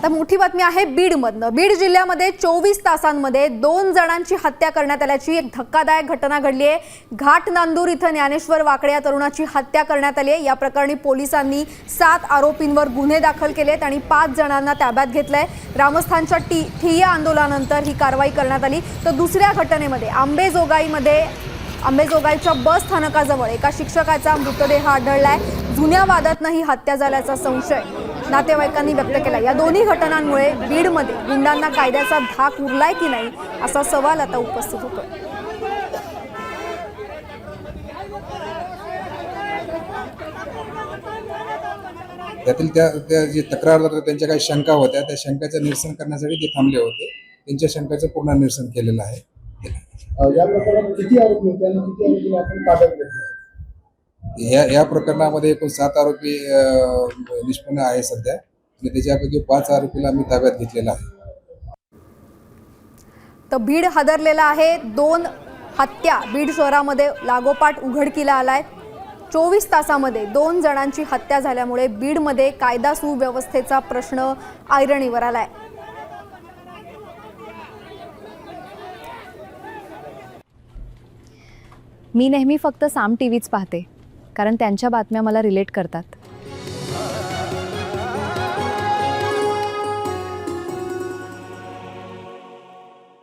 तर मोठी बातमी आहे बीडमधनं। बीड जिल्ह्यामध्ये 24 तासांमध्ये 2 जणांची हत्या करण्यात आल्याची एक धक्कादायक घटना घडली आहे। घाट नांदूर इथं ज्ञानेश्वर वाकडे या तरुणाची हत्या करण्यात आली आहे। या प्रकरणी पोलिसांनी 7 आरोपींवर गुन्हे दाखल केलेत आणि 5 जणांना ताब्यात घेतलंय। ग्रामस्थांच्या ठिय्या आंदोलनानंतर ही कारवाई करण्यात आली। तर दुसऱ्या घटनेमध्ये आंबेजोगाईच्या बस स्थानकाजवळ एका शिक्षकाचा मृतदेह आढळलाय। जुन्या वादातनं ही हत्या झाल्याचा संशय नातेवाईकांनी व्यक्त केला। या दोन्ही घटनांमुळे बीडमध्ये गुंडांना कायद्याचा धाक उरलाय की नाही असा सवाल आता उपस्थित होतोय। त्यातील त्या जे तक्रारदार त्यांच्या काही शंका होत्या, त्या शंकाचं निरसन करण्यासाठी ते थांबले होते। त्यांच्या शंकाचं पूर्ण निरसन केलेलं आहे। या प्रकरणात किती आरोपी होते आणि किती आरोपींना आपण ताब्यात घेतलं? या प्रकरणामध्ये एकूण 7 आरोपी निष्पन्न आहे सध्या आणि त्याच्यापैकी 5 आरोपीला आम्ही ताब्यात घेतलेला आहे। तर बीड हादरलेला आहे। 2 हत्या बीड शहरामध्ये लागोपाठ उघडकीला आलाय। 24 तासामध्ये 2 जणांची हत्या झाल्यामुळे बीडमध्ये कायदा सुव्यवस्थेचा प्रश्न ऐरणीवर आलाय। मी नेहमी फक्त साम टीव्हीच पाहते, कारण त्यांच्या बातम्या मला रिलेट करतात।